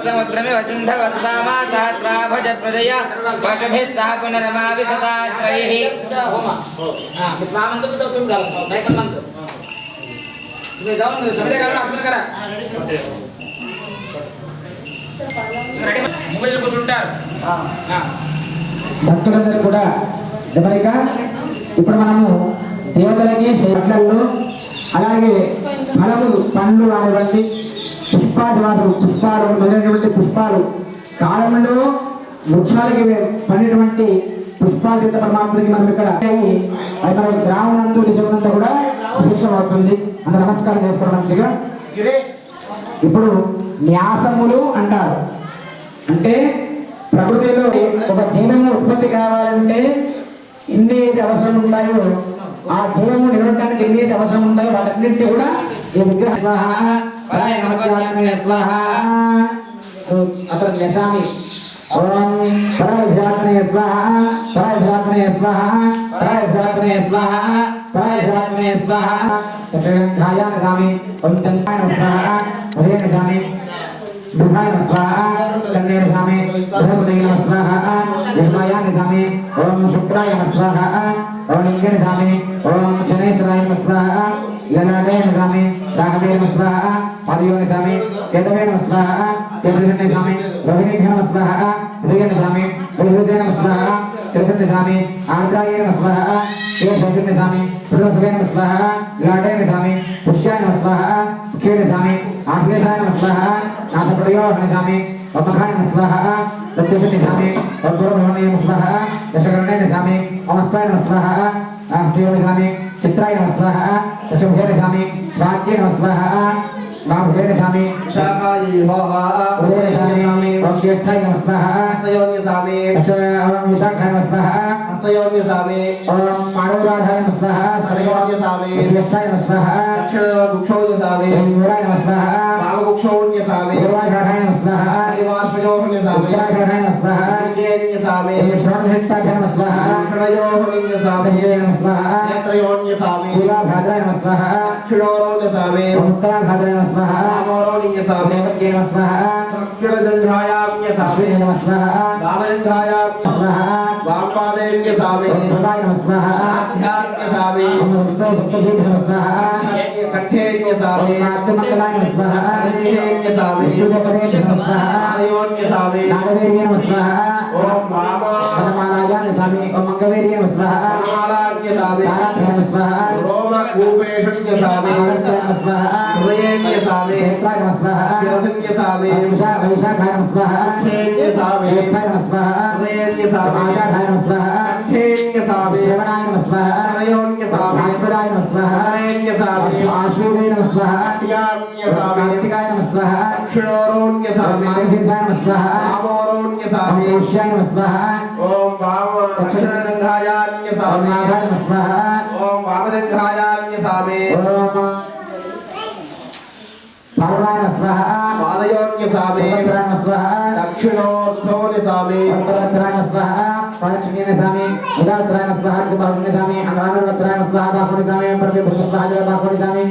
समुद्रमिव सिन्धवः सामा सहस्राभज प्रजया पशुभिः सह पुनरमाविशतात्रैः భక్తులందరూ కూడా గమనిక. ఇప్పుడు మనము దేవతలకి శైలంలో అలాగే ఫలములు పండ్లు అనేటువంటి పుష్పాలు మొదలైనటువంటి పుష్పాలు కాలంలో వృక్షాలకి పడినటువంటి పుష్పాలు కింద పరమాత్మకి మనం ఇక్కడ అది మన గ్రామం నందు దిశనంతా కూడా సుభిక్షం అవుతుంది. అంత నమస్కారం చేసుకోవడం మంచిగా. ఇప్పుడు న్యాసములు అంటారు. అంటే ప్రకృతిలో ఒక జీవము ఉత్పత్తి కావాలంటే ఎన్ని అవసరం ఉంటాయో ఆ జీవము నిలవడానికి ఎన్ని అవసరం ఉంటాయో వాటన్నింటినీ కూడా ఈ విగ్రహ అతను యశామి ఓం పరాధ్యాత్మనే స్వాహా పరాధ్యాత్మనే స్వాహా పరాధ్యాత్మనే స్వాహా పరాధ్యాత్మనే స్వాహా చక్షుర్ఘాయాన సామి ఓం చంద్రాయ స్వాహా ఉదయన సామి दुर्गाय स्वाहा कन्या सामे बृहस्पतये स्वाहा यज्ञाय सामे ओम शुक्राय स्वाहा ओम लिंगे सामे ओम शनेश्वराय स्वाहा ललाटय सामे राघवे स्वाहा पादयोन सामे केतवे स्वाहा केतवे सामे रोहिणी स्वाहा हृदय सामे हृदय स्वाहा कृष्ण सामे आर्द्राय स्वाहा केशव सामे बृहस्पतये स्वाहा ललाटय सामे पुष्याय स्वाहा केतवे सामे आश्लेषाय स्वाहा नाथप्रयोगः सामे ओमखाय स्वाहा प्रत्यक्षते सामे और्गोर्भवने स्वाहा दशकर्णेन सामे ओमस्ताय स्वाहा आह्योन सामे चित्राय स्वाहा दशभुजेन सामे स्वाद्येन स्वाहा बाहुजेन सामे शाखाय स्वाहा उदयेन सामे ओमज्येष्ठाय स्वाहा हस्तयोन सामे ओम विशाखाय स्वाहा हस्तयोन सामे ओम मानवराधाय स्वाहा हस्तयोन सामे ज्येष्ठाय स्वाहा दक्षिणगुक्षोय सामे मूलाय स्वाहा भावगुक्षोय सामे पूर्वाधाराय स्वाहा निवासयोन सामे उत्तराधाराय स्वाहा केन्य सामे श्रवणहिताय स्वाहा क्षणयोन सामे स्वाहा नेत्रयोन सामे मूलाधाराय स्वाहा दक्षिणोन सामे उत्तराधाराय स्वाहा मोरोनिय सामे केन स्वाहा दक्षिणजंघायाम्य सामे स्वाहा वामजंघायाम्य स्वाहा वामपादेम्य सामे प्रदाय स्वाहा आध्यात्म्य सामे सप्तजेभ्य स्वाहा कट्ठेन्य सामे आत्ममंगलाय स्वाहा देहेन्य सामे युगपदेभ्य स्वाहा आयोन्य सामे नागवेर्य स्वाहा ओम वामा धर्मालाय सामे ओम मंगवेर्य स्वाहा मालान्य सामे ताराभ्य स्वाहा रोम कूपेशन्य सामे स्वाहा हृदयेन्य सामे क्षेत्राय स्वाहा शिरसन्य सामे वैशाखाय स्वाहा खेन्य सामे क्षेत्राय स्वाहा हृदयेन्य सामे आषाढाय स्वाहा खेन्य सामे श्रवणाय स्वाहा नयोन्य सामे आत्मदाय स्वाहा हरेन्य सामे आश्वेन स्वाहा याम्य सामे कार्तिकाय स्वाहा दक्षिणोरोन्य सामे मार्गशीर्षाय स्वाहा वामोरोन्य सामे पुष्याय स्वाहा ओम वाम दक्षिणगंधायान्य सामे नागाय स्वाहा ओम वामगंधायान्य सामे ओम पार्वाय स्वाहा पादयोन्य सामे स्वाहा दक्षिणोर्ध्वोन्य सामे उत्तराय स्वाहा पादचिन्य सामे उदासराय स्वाहा बाहुन्य सामे अनारवस्त्राय स्वाहा बाहुन्य सामे प्रतिभूत स्वाहा बाहुन्य सामे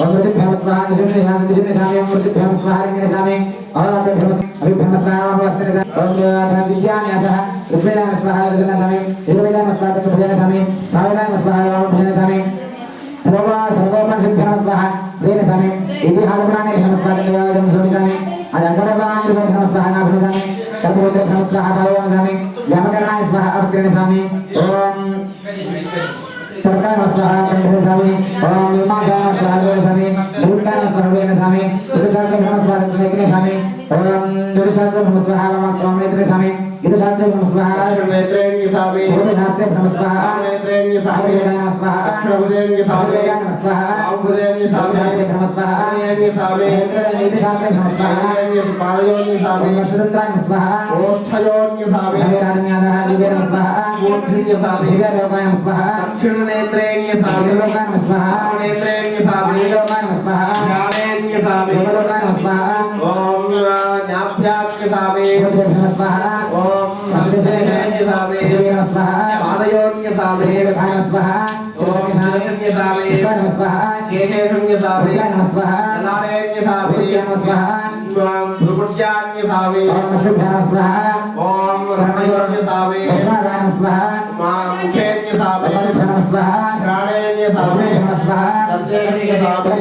अमृतभ्यं स्वाहा निजन्य सामे अमृतभ्यं स्वाहा निजन्य सामे अराधभ्यं अभिभ्यं स्वाहा वस्त्रे ओम विद्यान्यासः रुपेण स्वाहा निजन्य सामे निर्वेदान स्वाहा चतुर्भुजन सामे सावेदान स्वाहा रामभुजन सामे सर्वोपनिषद्भ्यं स्वाहा वेद सामे इतिहासपुराणे स्वाहा देवालयं स्वामी अनंतरवाणी स्वाहा नाभि सामे सर्वोत्तर स्वाहा भावं सामे व्याकरणाय स्वाहा अवकरण सामे ओम सरकार स्वाहा कंठ सामे ओम मीमांसा स्वाहा सामे भूतकाल स्वाहा सामे सुदशार्थ स्वाहा नेत्र सामे ओम दुर्शार्थ स्वाहा वामनेत्र सामे इदशार्थ स्वाहा नेत्रेण्य सामे भूतधार्थ स्वाहा नेत्रेण्य सामे स्वाहा अक्षरभुजेन्य सामे स्वाहा आभुजेन्य सामे स्वाहा नेत्रेण्य सामे इदशार्थ स्वाहा पादयोन्य सामे शुद्धाय स्वाहा ओष्ठयोन्य सामे राजन्यादः दिवेन स्वाहा मूर्धन्य सामे लोकाय स्वाहा दक्षिण नेत्रेण्य सामे लोकाय स्वाहा नेत्रेण्य सामे लोकाय स्वाहा ज्ञानेन्य सामे लोकाय स्वाहा ओम ज्ञाभ्यात्य सामे ఓం హస్తేన్య సామే పాదయోన్య సామే ఓం శరణ్య సామే కేశేషున్య సామే లలాటేన్య సామే ఓం భృగుడ్యాన్య సామే ఓం హృదయోన్య సామే ముఖేన్య సామే ఘ్రాణేన్య సామే దత్తేన్య సామే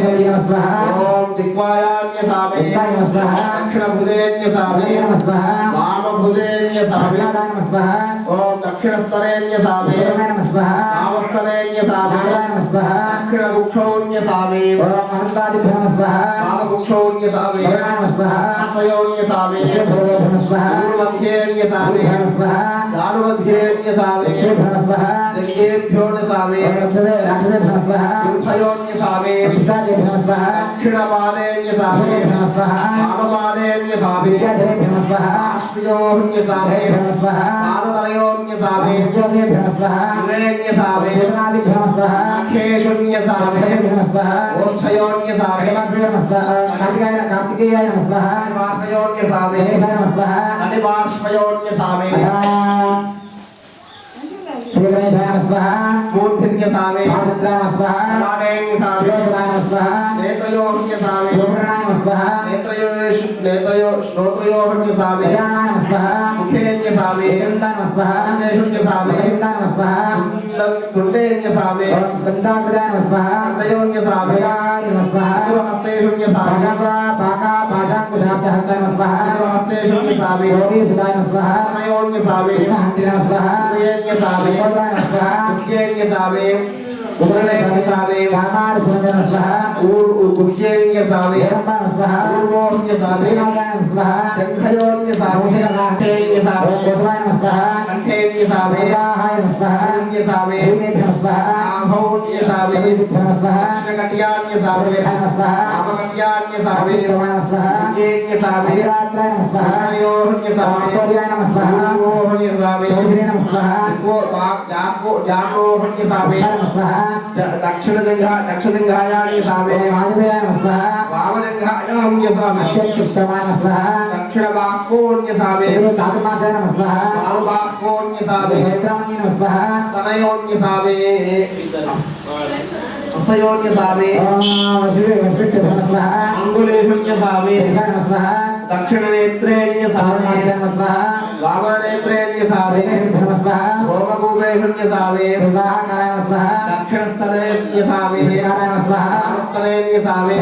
ఓం దిగ్వాయాన్య సామే దక్షిణభుజేన్య సామే వామభుజేన్య సామే ఓం దక్షిణస్తరేణ్య సామే వామస్తరేణ్య సామే దక్షిణగుక్షౌన్య సామే వామగుక్షౌన్య సామే హస్తయోన్య సామే పూర్వమధ్యేన్య సామే చారుమధ్యేన్య సామే జంఘేభ్యోన సామే కుంభయోన్య సామే దక్షిణపాదేన్య సామే వామపాదేన్య సామే ఆశ్వయోన్య సామే పాదతలయోన్య సామే ఉదయన్య సామే అఖేషున్య సామే ఓష్ఠయోన్య సామే కార్తికేయాయ నమః పార్శ్వయోన్య సామే అనిపార్శ్వయోన్య సామే శ్రీ గణేశాయ నమః మూర్తిన్య సామే పాదత్రాయ నమః నారాయణ సామే యోగరాయ నమః నేత్రయోన్య సామే యోగరాయ నమః శ్రోత్రయోన్య సామే ధ్యానాయ నమః ముఖేన్య సామే చింతాయ నమః సందేశున్య సామే చింతాయ నమః తుండేన్య సామే స్కందాగ్రాయ నమః స్కందయోన్య సామే భయాయ నమః హస్తేషున్య సామే పాకా పాశాంకుశాబ్దహస్తాయ నమః హస్తేషున్య సామే యోగి సుదాయ నమః సమయోన్య సామే హంతిన నమః హృదయేన్య సామే యోగాయ నమః ముఖ్యేన్య సామే ఉదరేన్య సామే కామార సుందర నమః ముఖ్యేన్య సామే పూర్వోన్య సామే శంఖయోన్య సామే కంఠేన్య సామే కంఠేన్య సామే కంఠేన్య సామే ఆహౌన్య సామే కృష్ణకట్యాన్య సామే ఆమకట్యాన్య సామే లింగేన్య సామే యోన్య సామే పూర్వోన్య సామే జాతోన్య సామే దక్షిణలింగాయాన్య సామే వామలింగాయాన్య సామే దక్షిణబాహ్కోన్య సామే వామబాహ్కోన్య సామే స్తనయోన్య సామే హస్తయోన్య సామే అంగులేషున్య సామే దక్షిణనేత్రేణ్య సామే వామనేత్రేణ్య సామే రోమకూపేషున్య సామే దక్షిణస్థలేన్య సామే వామస్థలేన్య సామే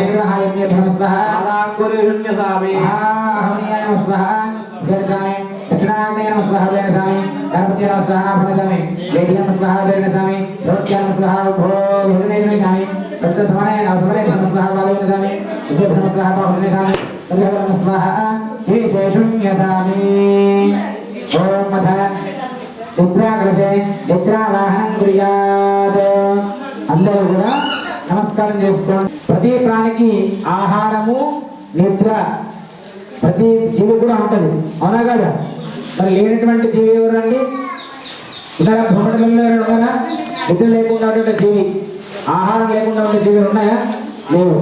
పాదాంగులేషున్య సామే దక్షిణాగ్నేయ నమః వేదసామి గణపతి నమః భణసామి వేదిక నమః వేదసామి రోత్య నమః భో వేదనేసామి తత్త సమనే నమః నమః వాలేసామి విద్య నమః బాహునేసామి తత్త నమః శేషశూన్యసామి ఓం మధ నిద్రాగ్రసే నిద్రావాహనం కుర్యాత్. అందరూ కూడా నమస్కారం చేసుకోండి. ప్రతి ప్రాణికి ఆహారము నిద్ర ప్రతి జీవి కూడా ఉంటుంది, అవునా కదా? మరి లేనటువంటి జీవి ఎవరండి? ఉన్నారా? భూమండలంలో ఉన్నారా? నిద్ర లేకుండా ఉండే జీవి, ఆహారం లేకుండా ఉండే జీవి ఉన్నాయా? లేవు.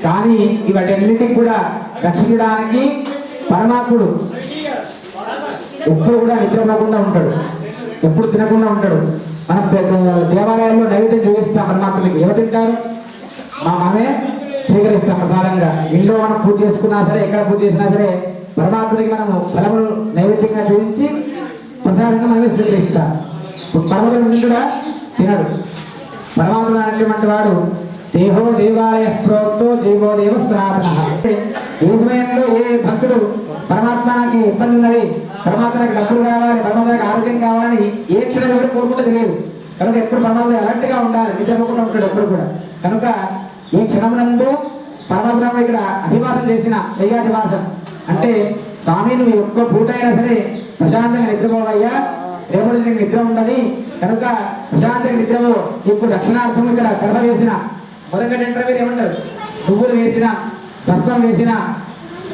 కానీ ఇవన్నిటికి కూడా రక్షించడానికి పరమాత్ముడు ఎప్పుడు కూడా నిద్రపోకుండా ఉంటాడు, ఎప్పుడు తినకుండా ఉంటాడు. మనం దేవాలయాల్లో నైవేద్యం చూపిస్తాం పరమాత్ముడికి. ఎవరు తింటారు? మా మనమే స్వీకరిస్తాం ప్రసాదంగా. ఇంట్లో మనం పూజ చేసుకున్నా సరే, ఎక్కడ పూజ చేసినా సరే పరమాత్ముడికి మనము ఫలములు నైవేద్యంగా చూపించి ప్రసాదంగా మనమే స్వీకరిస్తాం. పరమాత్ముడు కూడా తినడు. పరమాత్ముడు అనేటువంటి వాడు దేహో దేవాలయ ప్రోక్తో జీవో దేవ సనాతన. ఏ సమయంలో ఏ భక్తుడు పరమాత్మకి ఇబ్బంది ఉన్నది, పరమాత్మకి డబ్బులు కావాలి, పరమాత్మకి ఆరోగ్యం కావాలని ఏ క్షణం కూడా కోరుకుంటే లేదు. కనుక ఎప్పుడు పరమాత్మ అలర్ట్ గా ఉండాలి, నిద్రపోకుండా ఉంటాడు ఎప్పుడు కూడా. కనుక ఈ క్షణమునందు పరమబ్రహ్మ ఇక్కడ అధివాసం చేసిన శయ్యాధివాసం అంటే, స్వామి నువ్వు ఒక్క పూట అయినా సరే ప్రశాంతంగా నిద్రపోవయ్యా, రేపు నీకు నిద్ర ఉండని, కనుక ప్రశాంతంగా నిద్రపో. ఇప్పుడు రక్షణార్థం ఇక్కడ కర్మ వేసిన మొదటి మీరు ఏమంటారు? పువ్వులు వేసిన, భస్మం వేసిన,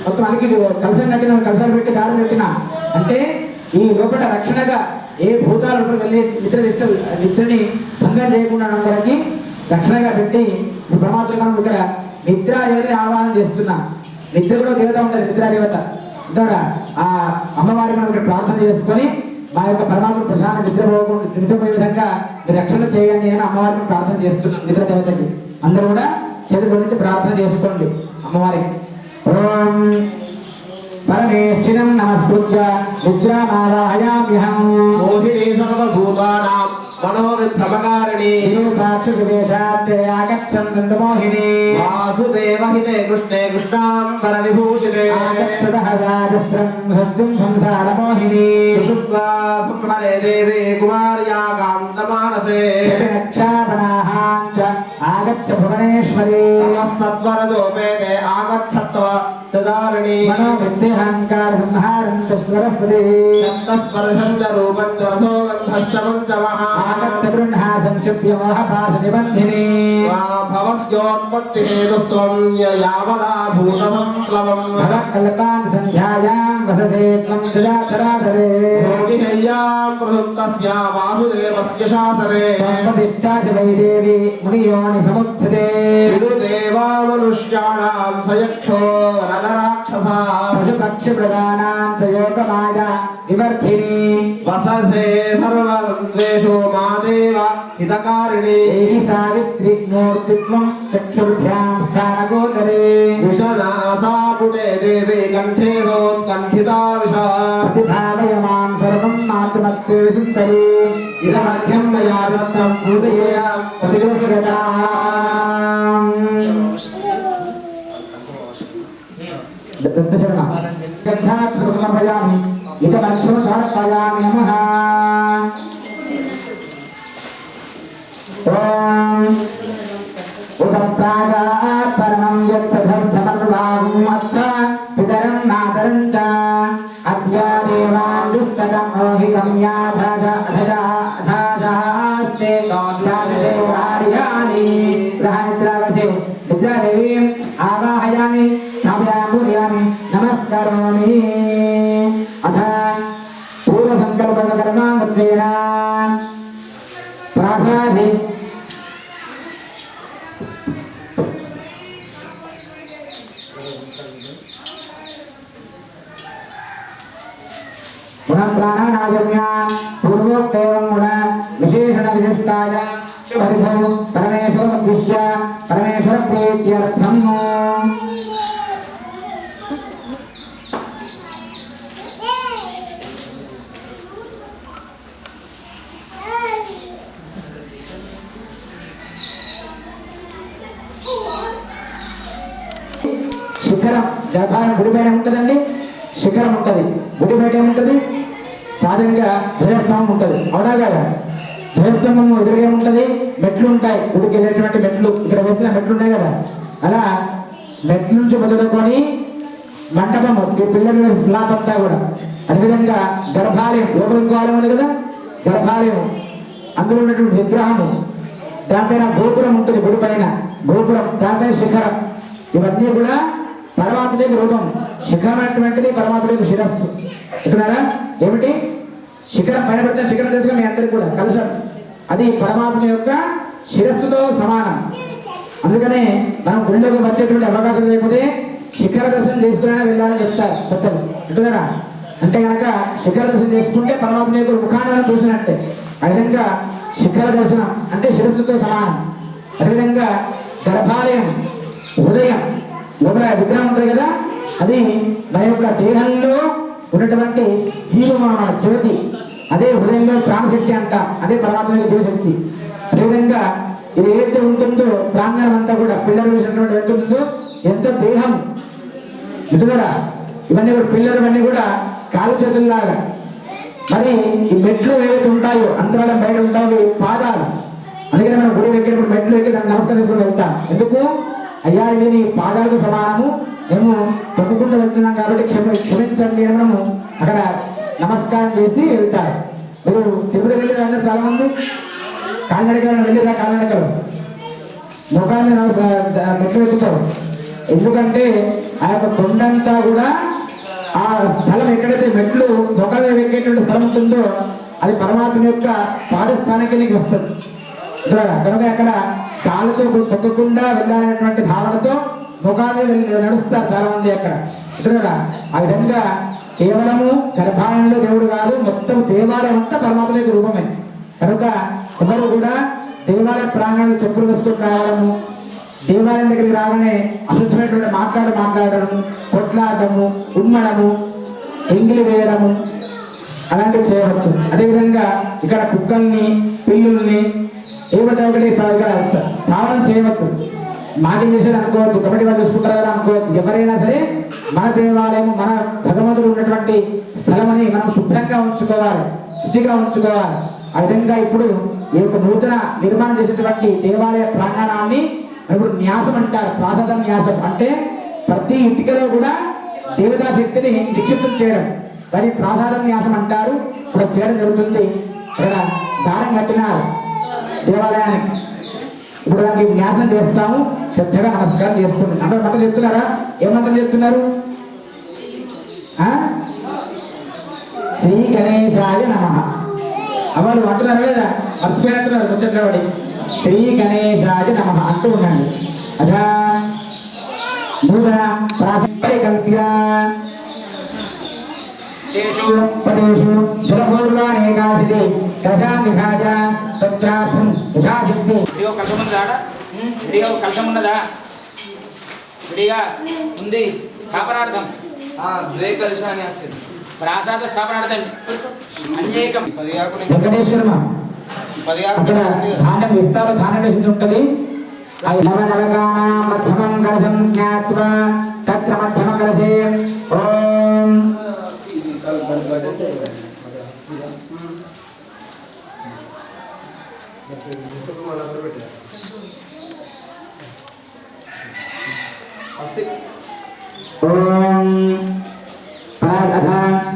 మొత్తం అలికి కలసం కట్టిన, కలసాలు పెట్టి దారి పెట్టిన, అంటే ఈ లోపల రక్షణగా ఏ భూతాలు వెళ్ళి నిద్రని భంగం చేయకుండా అందరికి రక్షణగా పెట్టి పరమాత్మ మనం ఇక్కడ నిద్ర దేవతని ఆహ్వానం చేస్తున్నాం. నిద్ర కూడా దేవత ఉంటారు, నిద్రా దేవత. ద్వారా ఆ అమ్మవారికి మనం ఇక్కడ ప్రార్థన చేసుకొని మా యొక్క పరమాత్మ ప్రశాంత నిద్రపోయే విధంగా మీరు రక్షణ చేయండి అని అమ్మవారికి ప్రార్థన చేస్తున్నాం. నిద్ర దేవతకి అందరూ కూడా చేతి గురించి ప్రార్థన చేసుకోండి అమ్మవారికి. ఓం పరమేశ్వరం నమస్కృత్య నిద్రామావాహయామ్యహం మోహినీ సర్వభూతానాం మనోవిభ్రమకారిణీ విరూపాక్షుదేశాత్తే ఆగచ్చంత మోహిని వాసుదేవహితే కృష్ణే కృష్ణాంబర విభూషితే ఆగచ్చదః రాజస్త్రం సత్యం సంసార మోహిని సుషుప్తా సంవరే దేవి కుమార్యా కాంతమానసే రక్షాపణాహాంచ ఆగచ్చ భువనేశ్వరి తమస్సత్వరజోపేతే ఆగచ్చత్వ తదారిణీ మనోవిద్యహంకార సంహారం తస్వరస్పతి సప్తస్పర్శం చ రూపం చ రసో గంధశ్చమం చ మహా ఆగచ్చ గృహ్ణా సంక్షిప్య మోహపాశ నిబంధిని భవస్యోత్పత్తి హేతుస్త్వం యావదా భూతసంప్లవం భవకల్పాన్ సంధ్యాయాం వసతే త్వం చరాచరాధరే భోగినయ్యాం ప్రసుప్తస్య వాసుదేవస్య శాసనే సంపతిష్టాచ వై దేవి మునియోని సముచ్ఛతే విదుదేవా మనుష్యాణాం సయక్షో రగరాక్షసా పశుపక్షి మృగాణాం చ యోగమాయా వివర్ధిని వససే సర్వద్వేషో మాదేవ హితకారిణి దేవి సావిత్రి మూర్తిత్వం చక్షుర్భ్యాం స్థానగోచరే విషనాసాపుటే దేవి కంఠేదోత్కంఠితా విషా ప్రతిభావయమాం సర్వం మాతృమత్తే విసుందరి ఇదమధ్యం మయా దత్తం పూజయేయాం ప్రతిగృహ్యతాం దత్తశరణ గంధాక్షరమభయామి ఇదమధ్యం సమర్పయామి నమః. ఓం ఉదప్రాగాత్ పరమం యత్సధం సమర్వాహం అచ్చ పితరం మాతరం చ అద్య దేవాన్ దుష్టకం మోహితం యాధాజాస్తే దాశదేవార్యాని గ్రహనిద్రాగసే నిద్రాదేవీం ఆవాహయామి స్థాపయామి నమస్కరోమి. అథ పూర్వసంకల్పకర్మాంగత్వేన ప్రాసాది पुनः प्राणानागम्यान् पूर्वोक्तेवं गुणा विशेषण विशिष्टाय परिधौ परमेश्वरोद्दिश्य परमेश्वरप्रीत्यर्थम् శిఖరం గర్భాలయం గుడి పైన ఉంటుందండి. శిఖరం ఉంటుంది, గుడి బయట ఏముంటుంది? సాధారణంగా ధ్వజస్తంభం ఉంటుంది. అవునా కదా? ధ్వజస్తంభం ఎదురుగా ఉంటుంది, మెట్లు ఉంటాయి. గుడికి వెళ్ళేటువంటి మెట్లు, ఇక్కడ వేసిన మెట్లు ఉన్నాయి కదా, అలా మెట్ల నుంచి మొదలుకొని మంటపము, ఈ పిల్లలు వేసి స్లాబ్ అంతా కూడా. అదేవిధంగా గర్భాలయం, లోపల ద్వారం ఉంది కదా, గర్భాలయం, అందులో ఉన్నటువంటి విగ్రహము, దానిపైన గోపురం ఉంటుంది, గుడి పైన గోపురం, దానిపైన శిఖరం. ఇవన్నీ కూడా పరమాత్ముడి రూపం. శిఖరం అటువంటిది పరమాత్ముడి శిరస్సు. ఎట్టున్నారా? ఏమిటి? శిఖరం పైన పెడితే శిఖరం తెలుసుగా మీ అందరికి కూడా కలశం, అది పరమాత్ముని యొక్క శిరస్సుతో సమానం. అందుకనే మనం గుళ్ళోకి వచ్చేటువంటి అవకాశం లేకపోతే శిఖర దర్శనం చేసుకునే వెళ్ళాలని చెప్తారు పెద్దలు. ఎట్టున్నారా? అంటే కనుక శిఖర దర్శనం చేసుకుంటే పరమాత్మ యొక్క ముఖాన్ని చూసినట్టే. ఆ విధంగా శిఖర దర్శనం అంటే శిరస్సుతో సమానం. అదేవిధంగా గర్భాలయం, హృదయం, లోపల విగ్రహం ఉంటుంది కదా, అది మన యొక్క దేహంలో ఉన్నటువంటి జీవమాన జ్యోతి, అదే హృదయంలో ప్రాణశక్తి అంటాం, అదే పరమాత్మ యొక్క జీవశక్తి. అదేవిధంగా ఇది ఏదైతే ఉంటుందో ప్రాంగణం అంతా కూడా పిల్లలు వేసినటువంటి ఎంత ఉంటుందో, ఎంత దేహం ఇటుగా ఇవన్నీ కూడా పిల్లలు అన్నీ కూడా కాలు చేతుల్లాగా. మరి ఈ మెట్లు ఏవైతే ఉంటాయో అంతరాలం బయట ఉంటాయి పాదాలు. అందుకని మనం గుడి ఎక్కినప్పుడు మెట్లు ఎక్కి దాన్ని నమస్కరించుకుని వెళ్తాం. ఎందుకు? అయ్యా ఇవి నీ పాదాలకు సమానము, మేము చెప్పుకుంటూ వెళ్తున్నాం కాబట్టి క్షమించండి అని మనము అక్కడ నమస్కారం చేసి వెళ్తారు. మీరు తిరుపతి వెళ్ళి చాలా మంది కాలినడకలు వెళ్ళిరా, కాలినడకలు ముఖాన్ని మెట్లు ఎక్కుతారు. ఎందుకంటే ఆ యొక్క కొండంతా కూడా ఆ స్థలం ఎక్కడైతే మెట్లు మొక్కలు ఎక్కేటువంటి స్థలం ఉంటుందో అది పరమాత్మ యొక్క పాదస్థానానికి నీకు వస్తుంది. కనుక అక్కడ కాళ్ళతో తొక్కకుండా వెళ్ళాలనేటువంటి భావనతో ముఖాన్ని నడుస్తారు చాలా మంది అక్కడ కదా. ఆ విధంగా కేవలము గర్భాలయంలో దేవుడు కాదు, మొత్తం దేవాలయం అంతా పరమాత్మ యొక్క రూపమే. కనుక ఎవరు కూడా దేవాలయ ప్రాంగణంలో చెప్పులు వేసుకొని రావడము, దేవాలయం దగ్గరికి రాగానే అశుద్ధమైనటువంటి మాట్లాడడము, కొట్లాడము, ఉమ్మడము, ఎంగిలి వేయడము అలాంటివి చేయవచ్చు. అదేవిధంగా ఇక్కడ కుక్కల్ని, పిల్లుల్ని ఏమిటో ఒకటి ఇక్కడ స్థాపన చేయవచ్చు. మాటి విషయం అనుకోవద్దు, కబడ్డీ వాళ్ళు చూసుకుంటారు కదా అనుకోవద్దు. ఎవరైనా సరే మన దేవాలయం, మన భగవంతుడు ఉన్నటువంటి స్థలం అని మనం శుభ్రంగా ఉంచుకోవాలి, శుచిగా ఉంచుకోవాలి. ఆ విధంగా ఇప్పుడు ఈ యొక్క నూతన నిర్మాణం చేసేటువంటి దేవాలయ ప్రాంగణాన్ని ఇప్పుడు న్యాసం అంటారు. ప్రాసాదం న్యాసం అంటే ప్రతి ఇటుకలో కూడా దేవతా శక్తిని నిక్షిప్తం చేయడం, దాన్ని ప్రాసాదం న్యాసం అంటారు. ఇప్పుడు చేయడం జరుగుతుంది. ఇక్కడ దారం కట్టినారు దేవాలయానికి. ఇప్పుడు దానికి న్యాసం చేస్తాము. శ్రద్ధగా నమస్కారం చేసుకుంటాం. అందరూ మంత్రం చెప్తున్నారా? ఏ మంత్రం చెప్తున్నారు? శ్రీ గణేశాయ నమః. అవరు అంటున్నారు లేదా? మర్చిపోయినట్టున్నారు ముచ్చట్లబడి. శ్రీ గణేశాయ నమః అంటూ ఉండండి. అదా నూతన ప్రాసంకల్ప్య తేషు పదేషు జలపూర్వానేకాశితి దశాం విభాజ తత్రార్థం యథాశక్తి. విడిగా కలశం ఉన్నదా? విడిగా కలశం ఉన్నదా? విడిగా ఉంది. స్థాపనార్థం द्वे कलशानि अस्ति प्रासाद स्थापनार्थं अन्येकं వెంకటేశ్వరమ అక్కడ ధాన్యం విస్తార ధాన్యం వేసి ఉంటుంది. నవనవగానాం మధ్యమం కలశం జ్ఞాత్వా తత్ర మధ్యమ కలశే ఓం ఓం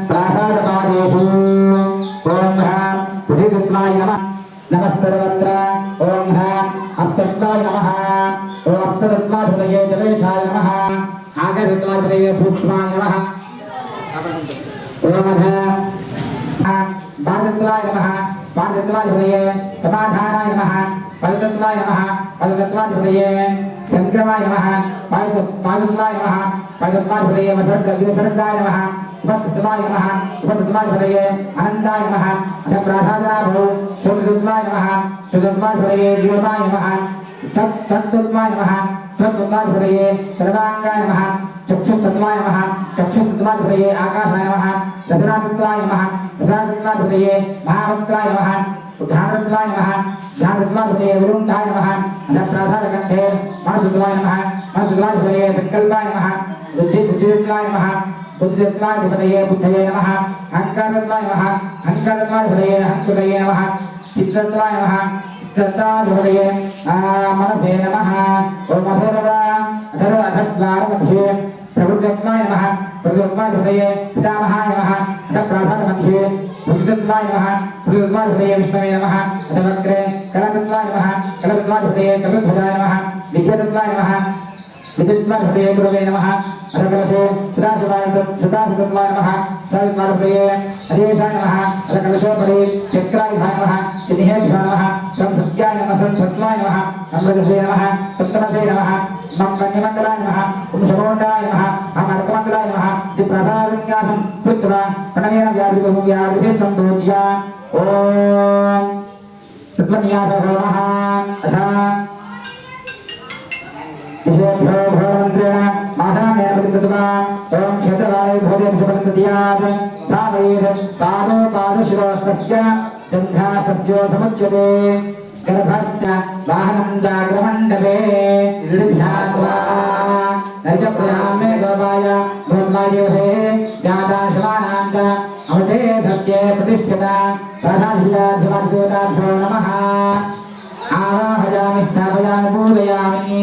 ప్రాసాదపాదేషు ఓం హ్రాం శ్రీకృష్ణాయ నమః. నమః సర్వత్ర ఓం హ్రాం అప్తత్వాయ నమః. ఓం అప్తత్వాధృతయే జలేశాయ నమః. ఆగతత్వాధృతయే సూక్ష్మాయ నమః. ఓం బాధత్వాయ నమః. బాధత్వాధృతయే సమాధానాయ నమః. పదతత్వాయ నమః. పదతత్వాధృతయే సంక్రమాయ నమః. పాదత్వాయ నమః. పాదత్వాధృతయే విసర్గాయ నమః. ఉపస్థితాయ నమః. ఉపస్థితాధృతయే అనంతాయ నమః. అథ ప్రాసాదనాభౌ శోధత్వాయ నమః. శోధత్వాధృతయే జీవమాయ నమః. తత్తత్వాయ నమః. తత్తత్వాధృతయే సర్వాంగాయ నమః. చక్షుస్తత్వాయ నమః. చక్షుస్తత్వాధృతయే ఆకాశాయ నమః. రసనాతత్వాయ నమః. రసనాతత్వాధృతయే మహాభక్తాయ నమః. ధ్యానత్వాయ నమః. ధ్యానత్వాధృతయే విరుంధాయ నమః. అథ ప్రాసాదకంఠే మనసుత్వాయ నమః. మనసుత్వాధృతయే సంకల్పాయ నమః. బుద్ధిత్వాయ నమః. బుద్ధిత్వాధిపతయే బుద్ధయే నమః. అహంకారత్వాయ నమః. అహంకారత్వాధిపతయే అహంకృతయే నమః. చిత్తత్వాయ నమః. చిత్తత్వాధిపతయే మనసే నమః. ఓం అధర్వారमध्ये ప్రవృత్తత్వాయ నమః. ప్రవృత్తత్వాధిపతయే పితామహాయ నమః. అథ ప్రాసాదमध्ये ప్రవృత్తత్వాయ నమః. ప్రవృత్తత్వాధిపతయే విష్ణవే నమః. అథ వక్రే కళతత్వాయ నమః. కళతత్వాధిపతయే కళధ్వజాయ నమః. విద్యాతత్వాయ నమః. విద్యుత్వాధిపతయే గురవే నమః. అథ కలశే సదాశివతత్వాయ నమః. సదాశివతత్వాయ అధేశాయ నమః. అథ కలశోపరి చక్రాయుధాయ నమః. చిహ్నేభ్యో నమః. సంసత్యాయ నమః. సంసత్వాయ నమః. అమృతసే నమః. సప్తమసే నమః. మన్యమండలాయ నమః. శమోండాయ నమః. అమర్కమండలాయ నమః. ప్రసాదన్యాసం కృత్వా ప్రణవేన వ్యాధిభిः సంపూజ్య ఓం తత్వన్యాసో నమః. అథ భగవంతుడైన మాధామేన ప్రతిపదమా ఓం క్షేత్రవాయ భోజనం సుపరంతదియాత్ తావేద్ పాదో పాదశిరోస్తస్య జంఘాస్తస్యో సముచ్యతే గర్భశ్చ వాహనం జాగ్రమండపే ధ్యాత్వా నైజప్రయామే గోపాయ బ్రహ్మయోహే జాతాశవానాం చ అమృతే సత్యే ప్రతిష్ఠిత ప్రధానధివాధిదేవతాభ్యో నమః. ఆవాహయామి స్థాపయామి పూజయామి.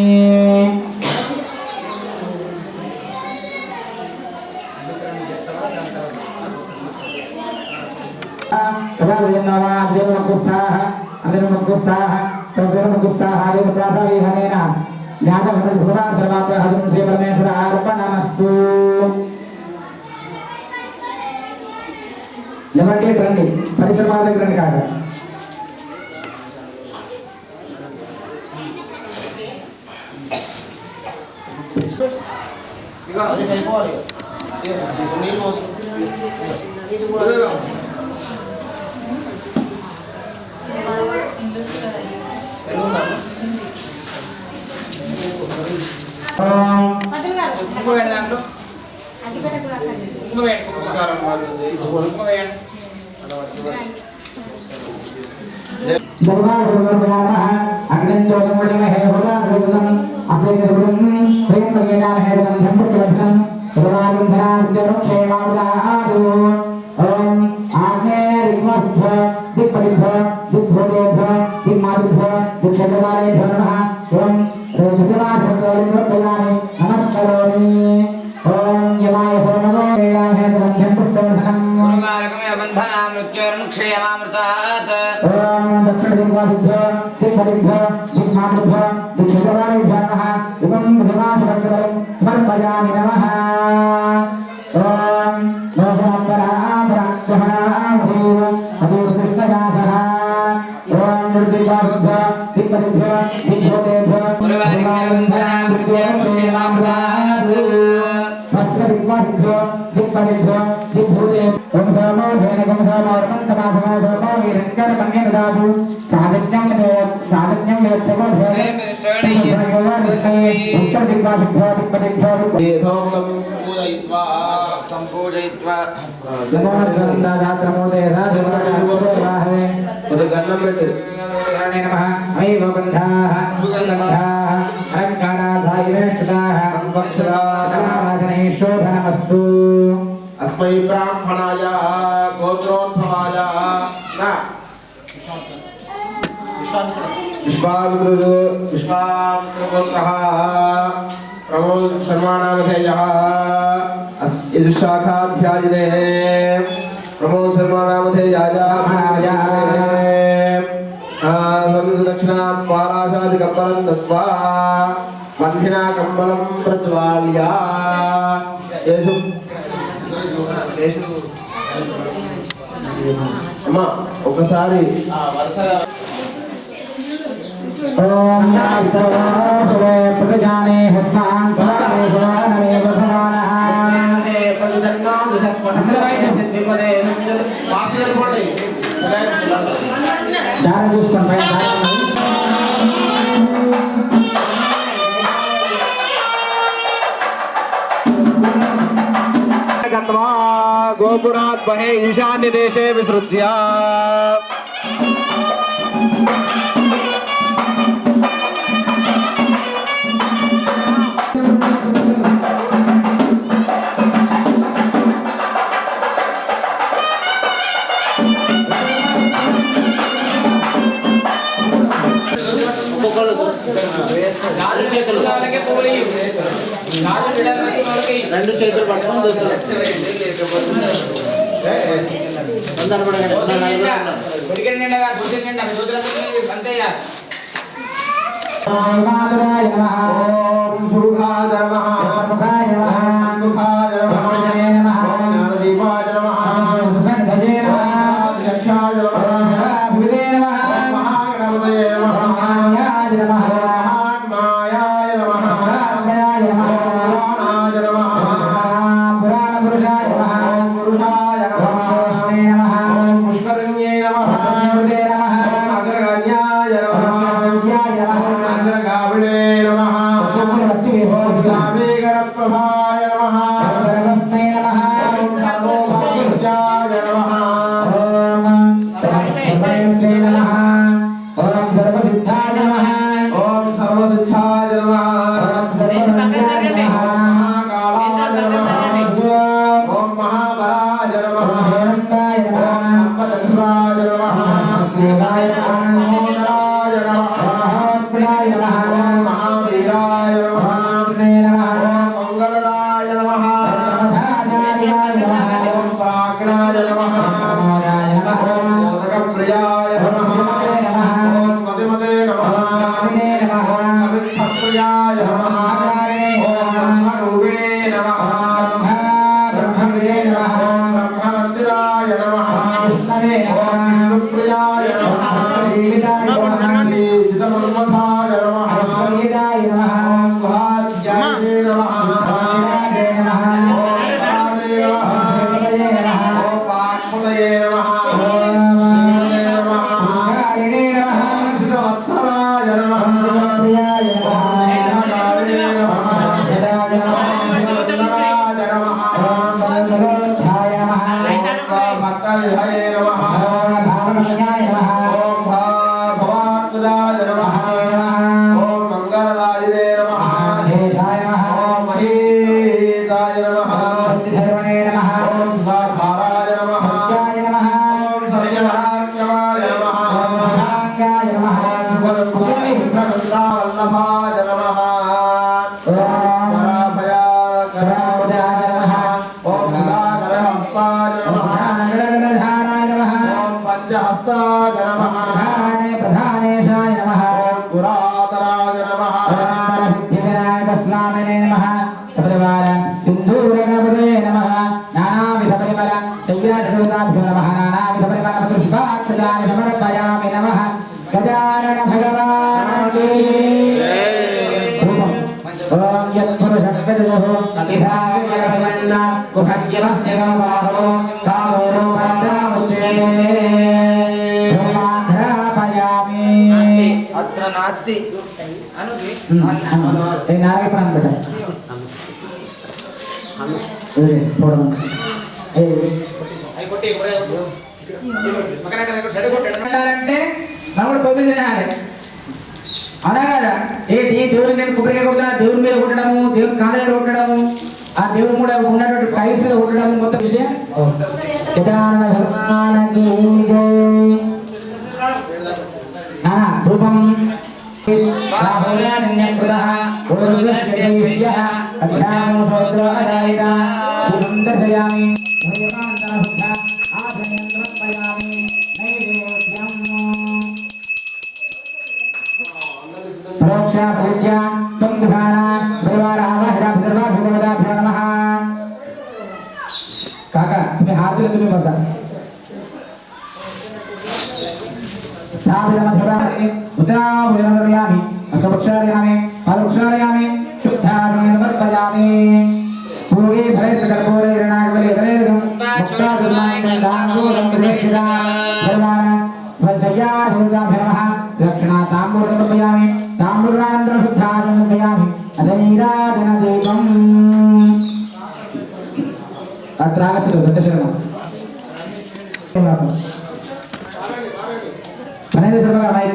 ఎవరికి రండి, పరిశ్రమ దగ్గర రండి కాదు. అది అయిపోవాలి నీళ్ళు పోసుకో కుంకుమ వేయండి దాంట్లో కుంకుమ వేయండి నమస్కారం కుంకుమ వేయండి अस्मै ब्राह्मणाय गोत्रोद्भवाय विश्वामित्रगोत्रः प्रमोद शर्माणामधेयः शाखाध्यायिने प्रमोद शर्माणामधेयाय दक्षिणां पाराशादिकम्बलं दत्त्वा मण्डिना कम्बलं प्रज्वाल्य అమ్మా ఒకసారి गोपुरात् बहे ईशान्य देशे विसृज्य రెండు చేతులు పట్టుకొని శ్రీమతయే నమః సంవత్సరాయ నమః భక్తవిధయే నమః ఓం భగవాత్మదాయ నమః ఓం మంగళదాయినే నమః ఓం మహీదాయ నమః ఓం సాధారాయ నమః ఓం సత్యవాక్యవాయ నమః వల్లభాయ నమః ఓం పరాభయాకరాయ నమః ఓం కళాకరహస్తాయ నమః ఓం పంచహస్తాయ నమః ప్రధానేశాయ నమః ఓం పురాతనాయ నమః స్వామినే నమః సపరివార సింధూరగణపతే నమః నానావిధ పరిమళ శయ్యాభ్యో నమః నానావిధ పరిమళ పుష్పాక్షదాని సమర్పయామి నమః గజానన భగవానికి ఓం యత్పురుషస్పతిజో అభిధాయమన్న ముఖద్యమస్య గంవాహో కావో పంచాముచే బ్రహ్మాధ్రాపయామి అత్ర నాస్తి నారాయణ ప్రాణం పెట్ట అంటే మనకు 9 తినాలి అవునా కదా ఏంటి దేవుడికి నేను కొబ్బరికాయ కొడుతున్నా దేవుడి మీద కొట్టడము దేవుడి కాళ్ళ మీద కొట్టడము ఆ దేవుడు కూడా ఉన్నటువంటి టైల్స్ మీద కొట్టడము మొత్తం విషయం భగవానికి రూపం काका तुम्ही हात दिले तुम्ही बसा स्थापयामि उद्यावयामि अथवक्षालयामि पादवक्षालयामि शुद्धाग्नि समर्पयामि पूर्वे भय सकर्पूरे हिरणाग्वले हरेर्गं मुक्तासुराय ताम्बूलं प्रदक्षिणा धर्माण स्वसय्या दुर्गाभ्यः दक्षिणा ताम्बूलं समर्पयामि ताम्बूलानन्तरं शुद्धाग्नि समर्पयामि अधैराधनदीपम् अत्र आगच्छतु दशशरणम् मनेंद्र शर्मा का माइक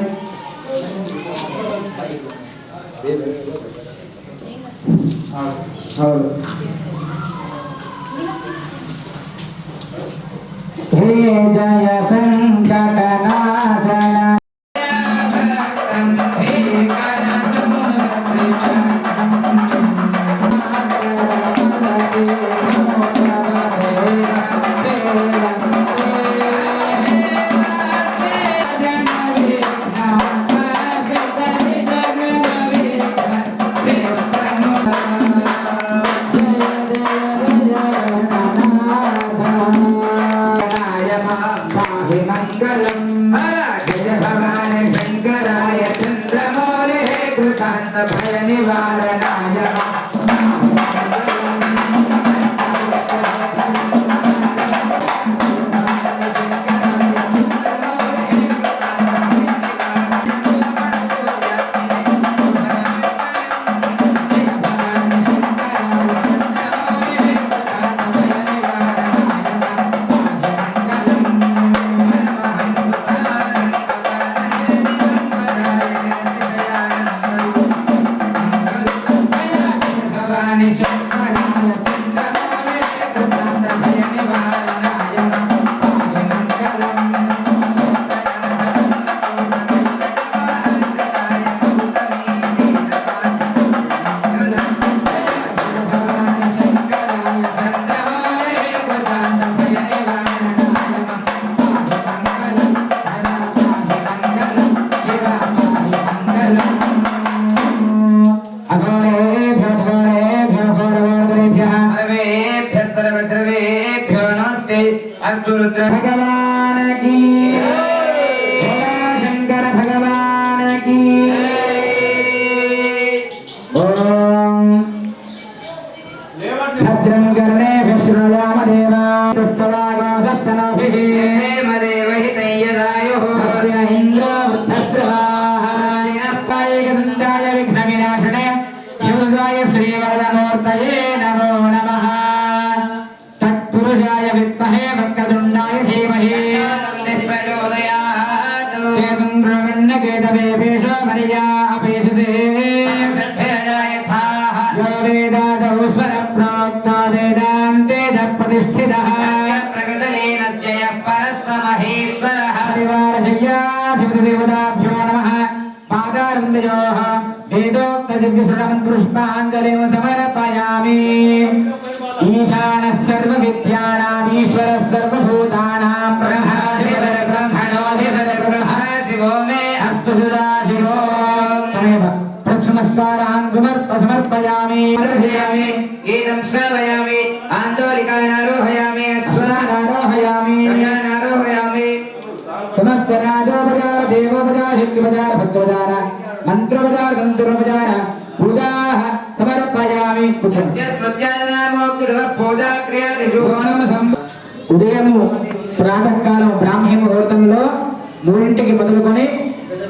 हे जय संकटनाशन भय निवारणाय भगवान की शंकर भगवान की ओम भद्रं कर्णे विष्णुयाम देवा पुष्पवागो सप्तनभिः वक्रतुण्डाय धीमहि प्रचोदयात् केतुन्द्रवन्नकेतवे पेशमनिया अपेशसे यथाः यो वेदादौ स्वरप्रोक्तो वेदान्तेन प्रतिष्ठितः प्रकृतलीनस्य यः परः स महेश्वरः परिवारशय्याधिपतिदेवताभ्यो नमः पादारविन्दयोः वेदोक्तदिव्यसृणमन्त्रुष्पाञ्जलिं समर्पयामि ईशानः सर्वविद्यानाम् ईश्वरः सर्वभूतानां ब्रह्माधिपतिर्ब्रह्मणोऽधिपतिर्ब्रह्म शिवो मे अस्तु सदाशिवो तमेव प्रक्षनस्कारान् समर्पयामि गीतं श्रावयामि आन्दोलिकानारोहयामि स्वानारोहयामि नारोहयामि समस्तराजोपचार देवोपचार शक्तिपचार भक्तोपचार मंत्रोपचार तंत्रोपचार पूजाः समर्पयामि ఉదయము ప్రాతకాలం బ్రాహ్మీ ముహూర్తంలో 3ంటికి మొదలుకొని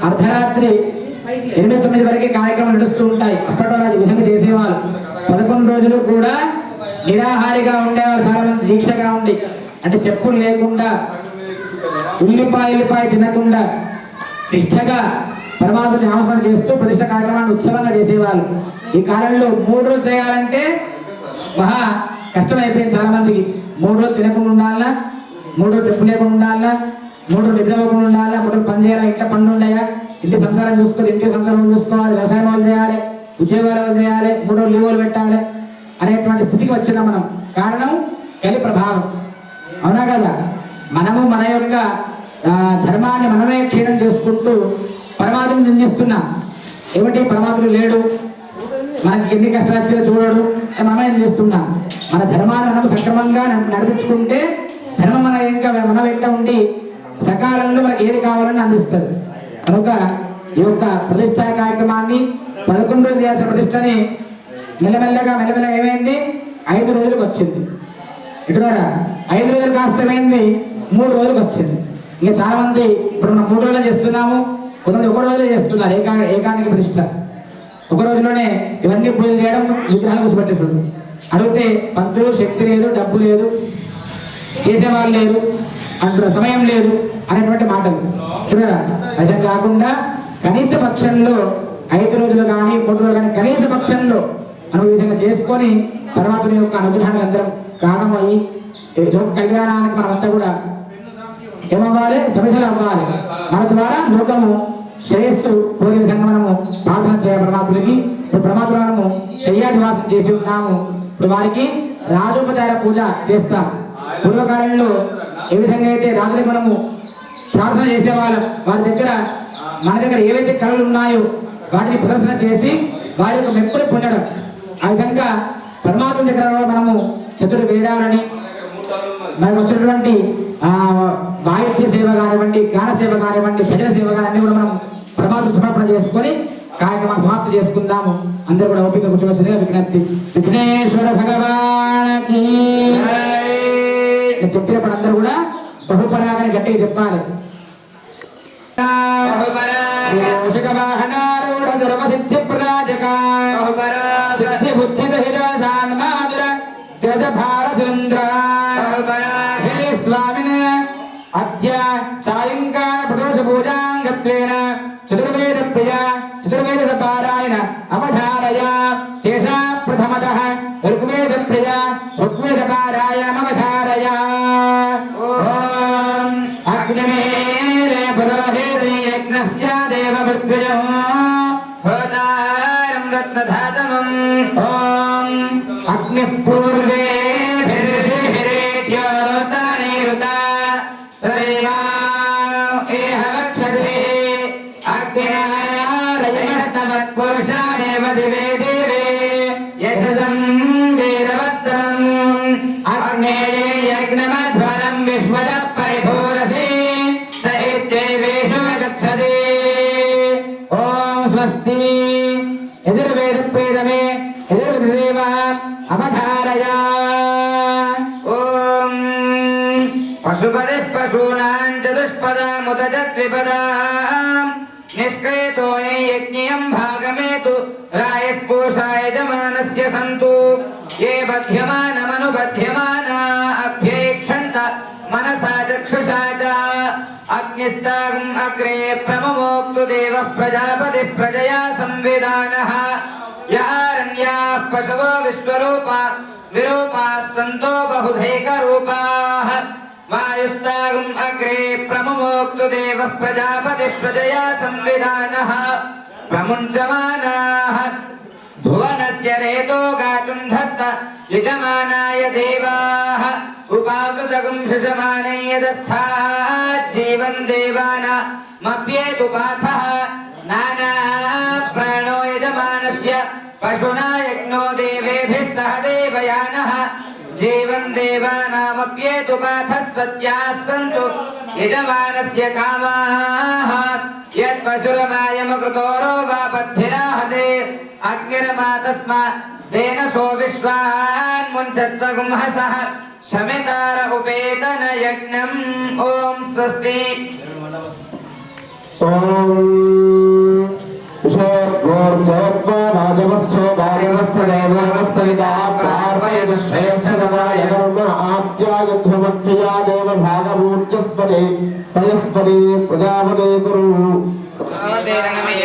అర్ధరాత్రి 8-9 వరకు కార్యక్రమాలు నడుస్తూ ఉంటాయి. అప్పట్లో అది విధంగా చేసేవాళ్ళు. 11 రోజులు కూడా నిరాహారిగా ఉండేవాళ్ళు. చాలా మంది దీక్షగా ఉండి అంటే చెప్పులు లేకుండా ఉల్లిపాయ తినకుండా నిష్ఠగా పరమాత్మని నామస్మరణ చేస్తూ ప్రతిష్ట కార్యక్రమాన్ని ఉత్సవంగా చేసేవాళ్ళు. ఈ కాలంలో 3 రోజులు చేయాలంటే మహా కష్టమైపోయింది చాలా మందికి. 3 రోజులు తినకుండా ఉండాలా, 3 రోజులు చెప్పు లేకుండా ఉండాలా, 3 రోజులు నిద్ర అవ్వకుండా ఉండాలా, 3 రోజులు పని చేయాలా, ఇంట్లో పనులు ఉన్నాయా, ఇంటి సంసారం చూసుకోవాలి, ఇంటి సంసారం చూసుకోవాలి, వ్యవసాయం వాళ్ళు చేయాలి, ఉద్యోగాలు చేయాలి, 3 రోజులు లీవులు పెట్టాలి అనేటువంటి స్థితికి వచ్చినాం మనం. కారణం కలి ప్రభావం. అవునా కదా? మనము మన యొక్క ధర్మాన్ని మనమే క్షీణం చేసుకుంటూ పరమాత్మను నిందిస్తున్నాం. ఏమిటి పరమాత్ముడు లేడు, మనకి ఎన్ని కష్టాలు వచ్చినా చూడడు, మనమే చేస్తున్నాం. మన ధర్మాన్ని మనం సక్రమంగా నడిపించుకుంటే ధర్మం మన ఇంకా మన వెంట ఉండి సకాలంలో మనకి ఏది కావాలని అందిస్తుంది. కనుక ఈ యొక్క ప్రతిష్టా కార్యక్రమాన్ని 11 రోజులు చేసిన ప్రతిష్టని మెల్లమెల్లగా ఏమైంది 5 రోజులకు వచ్చింది. ఇటువరా 5 రోజులు కాస్త ఏమైంది 3 రోజులకు వచ్చింది. ఇంకా చాలా మంది ఇప్పుడు మనం 3 రోజులు చేస్తున్నాము, కొంతమంది 1 రోజులో చేస్తున్నారు. ఏకానికి ప్రతిష్ట 1 రోజులోనే ఇవన్నీ పూజలు చేయడం, విగ్రహాలు కూర్చోబెట్టేసాడు. అడిగితే పంతులు శక్తి లేదు, డబ్బు లేదు, చేసేవాళ్ళు లేరు, అంటున్న సమయం లేదు అనేటువంటి మాటలు. అదే కాకుండా కనీస పక్షంలో 5 రోజులు కానీ 3 రోజులు కానీ కనీస పక్షంలో మనం ఈ విధంగా చేసుకొని పరమాత్మ యొక్క అనుగ్రహాన్ని అందరం కారణమయ్యి లోక కళ్యాణానికి మనమంతా కూడా ఏమవ్వాలి, సమిధలు అవ్వాలి. మన ద్వారా లోకము శ్రేయస్సు కోరే విధంగా మనము ప్రార్థన చేయాలి పరమాత్ముడికి. ఇప్పుడు పరమాత్మ మనము శయ్యాధివాసం చేసి ఉన్నాము. ఇప్పుడు వారికి రాజోపచార పూజ చేస్తాం. పూర్వకాలంలో ఏ విధంగా అయితే రాజులకు మనము ప్రార్థన చేసేవాళ్ళం, వారి దగ్గర మన దగ్గర ఏవైతే కళలు ఉన్నాయో వాటిని ప్రదర్శన చేసి వారి యొక్క మెప్పులు పొందడం. ఆ విధంగా పరమాత్మ దగ్గర మనము చతుర్వేదాలని మనకు వచ్చినటువంటి వాయిద్య సేవ కానివ్వండి, గాన సేవ కానివ్వండి, భజన సేవ కానివ్వండి అన్ని కూడా మనం పరమాత్మ సమర్పణ చేసుకొని కార్యక్రమాన్ని సమాప్తి చేసుకుందాము. అందరూ కూడా ఓపిక కూర్చోవలసిందిగా విజ్ఞప్తి. విఘ్నేశ్వర భగవానికి చెప్పినప్పుడు అందరూ కూడా బహుపరాగని గట్టిగా చెప్పాలి. సిద్ధి ప్రదాజక సిద్ధి బుద్ధి స్వామిని అద్య సాయంకాల ప్రదోష పూజాంగత్వేన చతుర్వేద ప్రియ చతుర్వేద పారాయణ అవధారయ తేషా ప్రథమతః ఋగ్వేద ప్రియ ఋగ్వేద పారాయణ అవధారయ. ఓం అగ్నిమేలే పురోహితే యజ్ఞస్య దేవవృత్విజో హోతారం రత్నధాతమం. ఓం అగ్నిః పూర్వే పశుపతి పశూనాం చతుష్పదాముదజద్విపదాం నిష్క్రేతో యజ్ఞం భాగమేతు రాయస్పోషాయ జమానస్య సంతు ఏ బధ్యమానమనుబధ్యమానా అభ్యేక్షంత मनसा चक्षुषा च अग्निस्तागम् अग्रे प्रममोक्तु देवः प्रजापतिः प्रजया संविधानः यारण्याः पशवो विश्वरूपा विरूपाः सन्तो बहुधैकरूपाः वायुस्तागम् अग्रे प्रममोक्तु देवः प्रजापतिः प्रजया संविधानः प्रमुञ्चमानाः भुवनस्य रेतो गातुं धत्त यजमानाय देवाः उपाकृतगुं शशमाने यदस्थात् जीवन् देवानामप्येतु पार्थः नाना प्राणो यजमानस्य पशुना यज्ञो देवेभिः सह देवयानः जीवन् देवानामप्येतु पार्थः सत्याः सन्तु यजमानस्य कामाः यत्पशुरमायमकृतोरो वा पद्भिराहते अग्निरमा तस्मात् तेन सो विश्वान्मुञ्चत्वगुंहसः शमितार उपेतन यज्ञम् ॐ स्वस्ति राजवस्थो भार्यवस्थदेवस्तविता प्रार्पयतु श्रेष्ठतमाय कर्म आप्यायध्वमक्रिया देव भागमूर्जस्पदे तयस्पदे प्रजापदे कुरु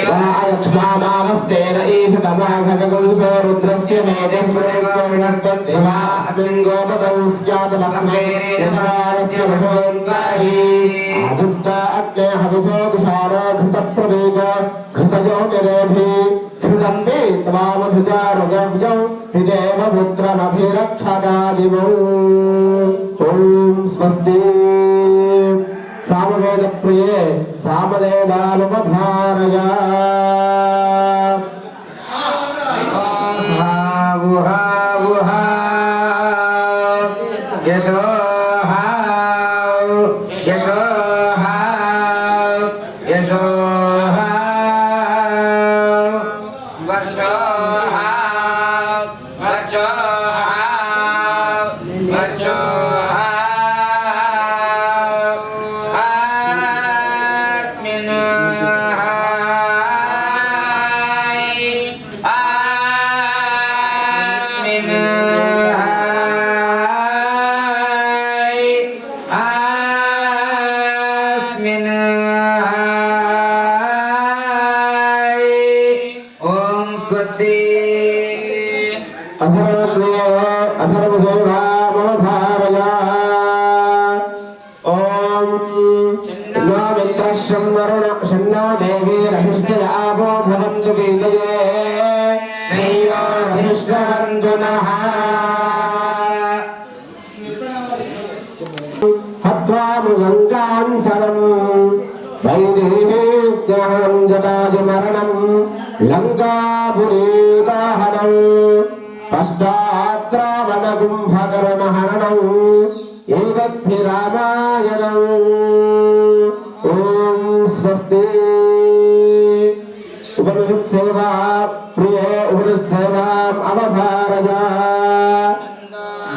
सायक्ष्मामावस्तेन ईशतमाघगुंसो रुद्रस्य मेधिं अस्मिन् गोपतौ स्यात् लक्ष्मेर्यथास्य वशोन्वाहि आदित्या अग्ने हविषो दुषारो घृतप्रवेग घृतयोनिरेभि घृतम्बे त्वामधुजारुगव्यौ हृदेव पुत्रमभिरक्षदादिवौ ॐ स्वस्ति सामवेद प्रिये सामवेदानुपधारय यशो यशो यशो वर्षो वर्षो वर्षो लंकापुरीदाहनौ पश्चात्रावणकुम्भकर्णहरणौ एतद्धि रामायणौ ॐ स्वस्ति उपनिषत्सेवा प्रिये उपनिषत्सेवाम् अवधारय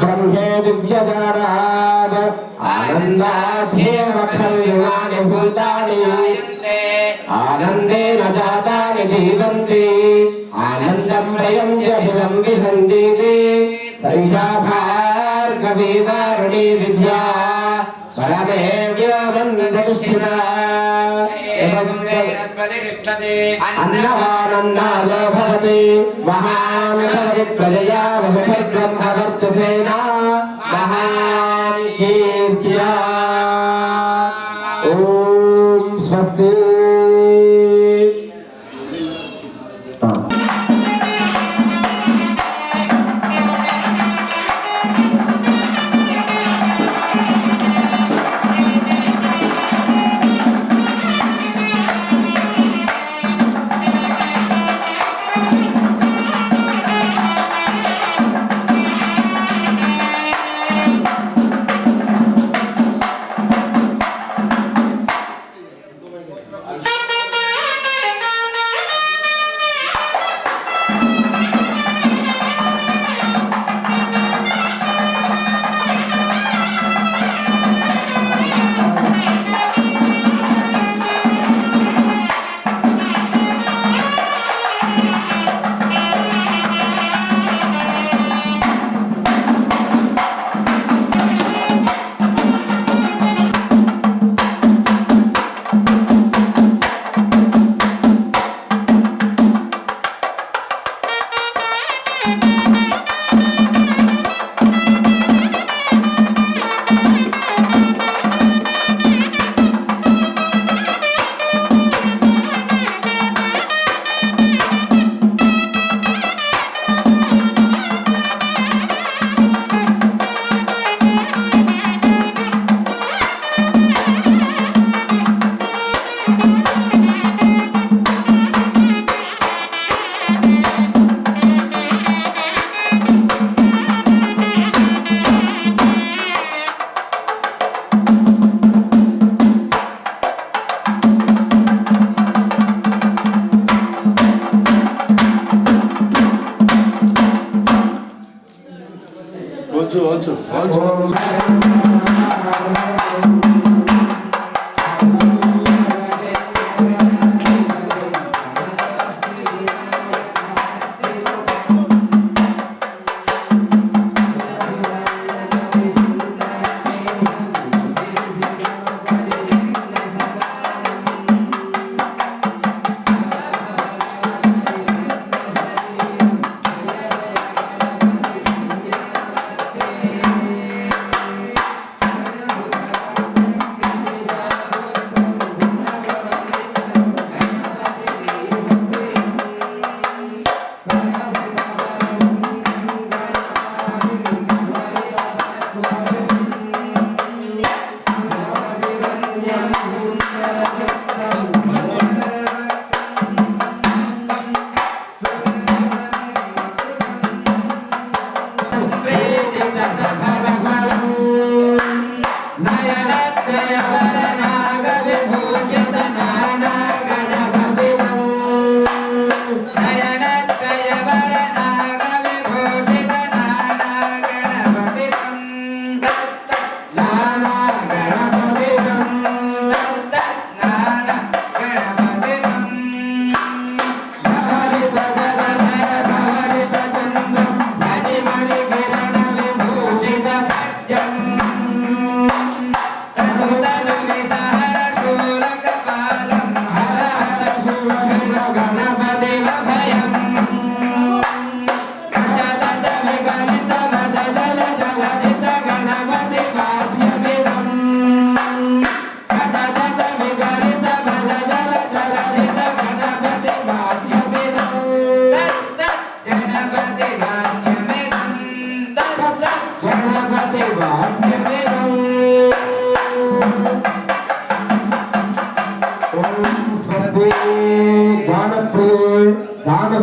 ब्रह्मे दिव्यजानाद आनन्दाध्येवखल्युवानि भूतानि आनन्देन जातानि जीवन्ति आनन्दं प्रयं यभिसंविशन्तीति सैषा भार्गवी वारुणी विद्या परमेव्योऽवन्दितस्थिता अन्नवानन्नादो भवति महान् भवति प्रजया वसुभिर्ब्रह्मवर्चसेना महान् कीर्त्या ॐ स्वस्ति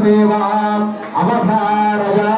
సేవా అవతారయా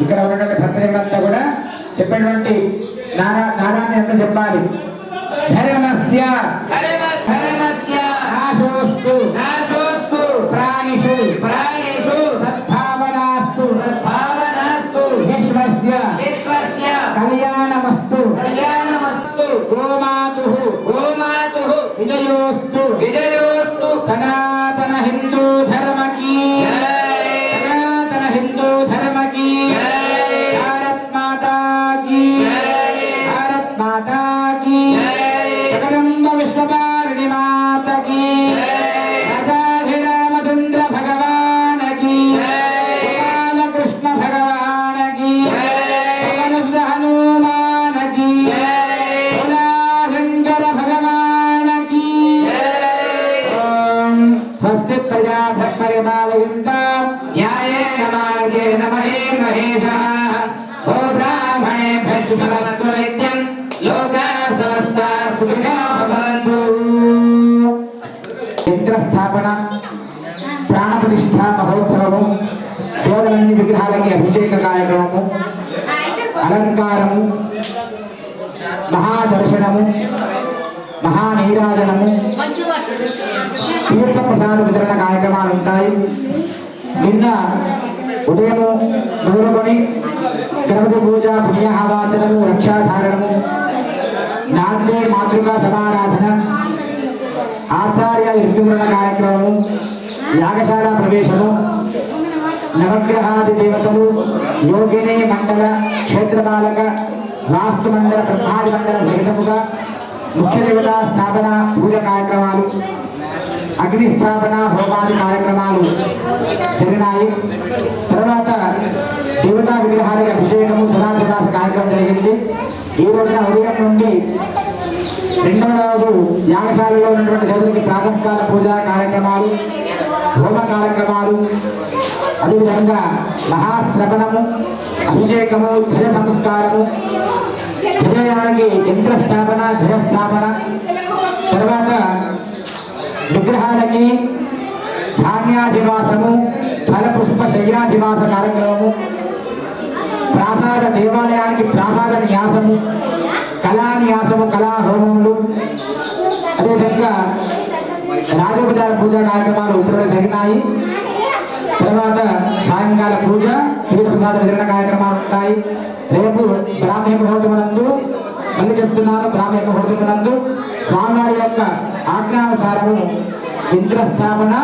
ఇక్కడ ఉన్నటువంటి భద్రంతా కూడా చెప్పేటువంటి నారాన్ని ఎంత చెప్పాలి. ధర్మస్య ధర్మస్య నాశోస్తు నాశోస్తు ప్రాణిషు ప్రాణిషు సద్భావనాస్తు సద్భావనాస్తు విశ్వస్య విశ్వస్య కళ్యాణమస్తు కళ్యాణమస్తు గోమాతుః గోమాతుః విజయోస్తు విజయోస్తు సనాతన హిందూ ధర్మ की सनातन हिंदू धर्म की भारत माता की भारत माता की विश्वपालिनी माता की रामचंद्र भगवान की गोपाल कृष्ण भगवान की हनुमान की शंकर भगवान की स्वस्ति प्रजाभ्यः परिपालयन्तां न्यायेन मार्गेण महीं महेशाः ओ ब्राह्मणेभ्यः शुभमस्तु नित्यं लोकाः समस्ताः सुखिनो भवन्तु। यंत्रस्थापन प्राण प्रतिष्ठा महोत्सवము దేవతలన్నీ విగ్రహాలకి అభిషేక కార్యక్రమము అలంకారము మహాదర్శనము మహానీరాజనము తీర్థ ప్రసాద వితరణ కార్యక్రమాలు ఉంటాయి. నిన్న ఉదయము మొదలుకొని గణపతి పూజ పుణ్యాహవాచనము రక్షాధారణము నాందే మాతృకా సమారాధన ఆచార్య ఋతుమరణ కార్యక్రమము యాగశాల ప్రవేశము నవగ్రహాది దేవతలు యోగిని మండల క్షేత్రపాలక వాస్తు మండల బ్రహ్మాది మండల సహితముగా ముఖ్య దేవతా స్థాపన పూజ కార్యక్రమాలు అగ్ని స్థాపన హోమాది కార్యక్రమాలు జరిగినాయి. తర్వాత దేవతా విగ్రహాలకు అభిషేకము సదాభిలాష కార్యక్రమం జరిగింది. ఈ రోజున ఉదయం నుండి రెండవ రోజు యాగశాలలో ఉన్నటువంటి దేవతలకి ప్రాతకాల పూజా కార్యక్రమాలు హోమ కార్యక్రమాలు అదేవిధంగా మహాశ్రవణము అభిషేకము ధ్వజ సంస్కారము ధ్వజయానికి యంత్ర స్థాపన ధ్వజ స్థాపన తర్వాత విగ్రహాలకి ధాన్యాధివాసము ఫల పుష్ప శయ్యాధివాస కార్యక్రమము ప్రాసాద దేవాలయానికి ప్రాసాద న్యాసము కళాన్యాసము కళాహోమములు అదేవిధంగా రాజోపచార పూజా కార్యక్రమాలు ఇప్పుడు జరిగినాయి. తర్వాత సాయంకాల పూజ తీర్థప్రసాద వితరణ కార్యక్రమాలు ఉంటాయి. రేపు బ్రాహ్మణ ముహూర్తమునందు మళ్ళీ చెప్తున్నాను, బ్రాహ్మణ ముహూర్తమునందు స్వామివారి యొక్క ఆజ్ఞానుసారము యంత్రస్థాపన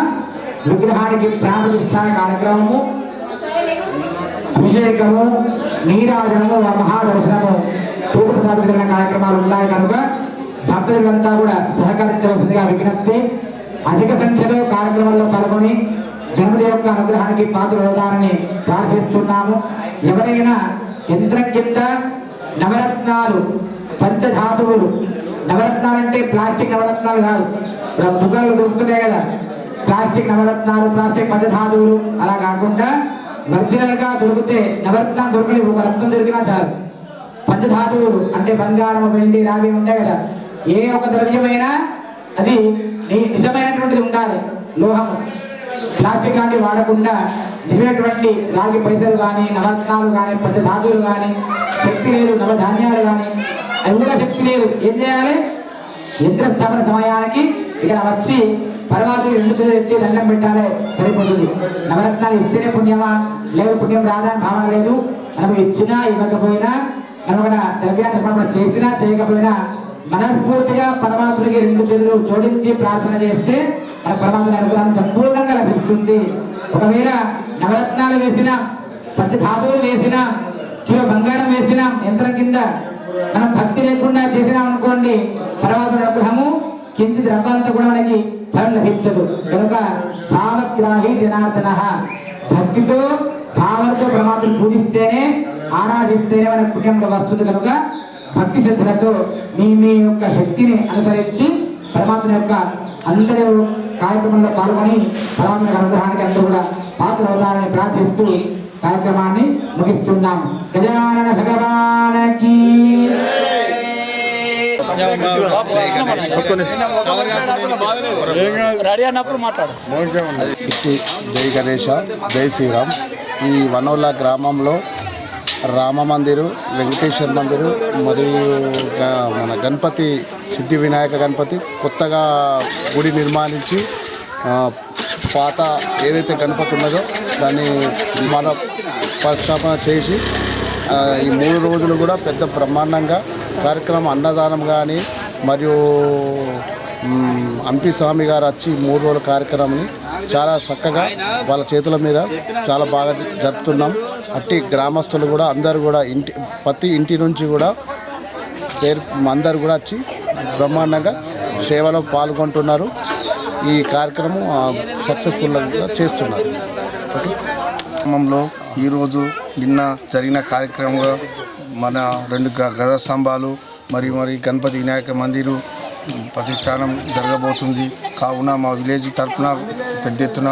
విగ్రహానికి ప్రాణప్రతిష్ఠ కార్యక్రమము అభిషేకము నీరాజనము మహాదర్శనము తీర్థప్రసాద వితరణ కార్యక్రమాలు ఉన్నాయి కనుక భక్తులంతా కూడా సహకరించవలసిందిగా విజ్ఞప్తి. అధిక సంఖ్యలో కార్యక్రమంలో పాల్గొని గణపతి యొక్క అనుగ్రహానికి పాత్రలవుతారని ప్రార్థిస్తున్నాము. ఎవరైనా యంత్రం కింద నవరత్నాలు పంచధాతువులు, నవరత్నాలంటే ప్లాస్టిక్ నవరత్నాలు కాదు, బుగ్గలు దొరుకుతున్నాయి కదా ప్లాస్టిక్ నవరత్నాలు, ప్లాస్టిక్ పంచధాతువులు, అలా కాకుండా ఒరిజినల్ గా దొరికితే నవరత్నాలు దొరకలేదు, ఒక రత్నం దొరికినా చాలు. పంచధాతువులు అంటే బంగారం వెండి రాగి ఉంటాయి కదా, ఏ ఒక ద్రవ్యమైనా అది నిజమైనటువంటిది ఉండాలి. లోహము ప్లాస్టిక్ లాంటివి వాడకుండా నిజమైనటువంటి రాగి పైసలు కానీ నవరత్నాలు కానీ పంచధాతువులు కానీ శక్తి లేదు, నవధాన్యాలు కానీ అవి కూడా శక్తి లేదు. ఏం చేయాలి? యంత్రస్థాపన సమయానికి ఇక్కడ వచ్చి తర్వాత రెండు చేతులు ఎత్తి దండం పెట్టాలి, సరిపోతుంది. నవరత్నాలు ఇస్తేనే పుణ్యమా, లేదు పుణ్యం రాదని భావన లేదు. మనకు ఇచ్చినా ఇవ్వకపోయినా, మనం ద్రవ్యాన్ని సమర్పణ చేసినా చేయకపోయినా మనస్ఫూర్తిగా పరమాత్మకి రెండు చేతులు జోడించి ప్రార్థన చేస్తే మన పరమాత్మ అనుగ్రహం సంపూర్ణంగా లభిస్తుంది. ఒకవేళ నవరత్నాలు వేసినా పంచధాతువులు వేసినా కిలో బంగారం వేసినా యంత్రం కింద మనం భక్తి లేకుండా చేసినాం అనుకోండి, పరమాత్మ అనుగ్రహము కించిత్ రవ్వంతా కూడా మనకి ఫలం లభించదు. కనుక భావగ్రాహి జనార్దన, భక్తితో భావంతో పరమాత్మను పూజిస్తేనే ఆరాధిస్తేనే మనకు పుణ్యంలో వస్తుంది. కనుక భక్తి శ్రద్ధలతో మీ యొక్క శక్తిని అనుసరించి పరమాత్మ యొక్క అందరూ కార్యక్రమంలో పాల్గొని పరమాత్మ అనుగ్రహానికి అందరూ కూడా పాత్ర అవుతారని ప్రార్థిస్తూ కార్యక్రమాన్ని ముగిస్తున్నాం. గజానన భగవానకి జై గణేశ, జై శ్రీరామ్. ఈ వనోలా గ్రామంలో రామ మందిరు, వెంకటేశ్వర మందిరు మరియు మన గణపతి సిద్ధి వినాయక గణపతి కొత్తగా గుడి నిర్మాణించి పాత ఏదైతే గణపతి ఉన్నదో దాన్ని మన ప్రతిష్టాపన చేసి ఈ 3 రోజులు కూడా పెద్ద బ్రహ్మాండంగా కార్యక్రమం అన్నదానం కానీ మరియు అంపి స్వామి గారు వచ్చి 3 రోజుల కార్యక్రమాన్ని చాలా చక్కగా వాళ్ళ చేతుల మీద చాలా బాగా జరుపుతున్నాం. అట్టి గ్రామస్తులు కూడా అందరూ కూడా ప్రతి ఇంటి నుంచి కూడా అందరు కూడా వచ్చి బ్రహ్మాండంగా సేవలో పాల్గొంటున్నారు. ఈ కార్యక్రమం సక్సెస్ఫుల్గా చేస్తున్నారు. ఓకే. గ్రామంలో ఈరోజు నిన్న జరిగిన కార్యక్రమంగా మన 2 గజ స్తంభాలు మరి గణపతి వినాయక మందిరు ప్రతిష్టానం జరగబోతుంది. కావున మా విలేజ్ తరఫున పెద్ద ఎత్తున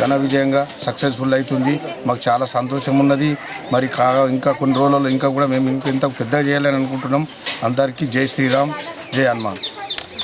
ఘన విజయంగా సక్సెస్ఫుల్ అవుతుంది. మాకు చాలా సంతోషం ఉన్నది. మరి ఇంకా కొన్ని రోజుల్లో ఇంకా కూడా మేము ఇంత పెద్దగా చేయాలని అనుకుంటున్నాం. అందరికీ జై శ్రీరామ్, జై హనుమాన్.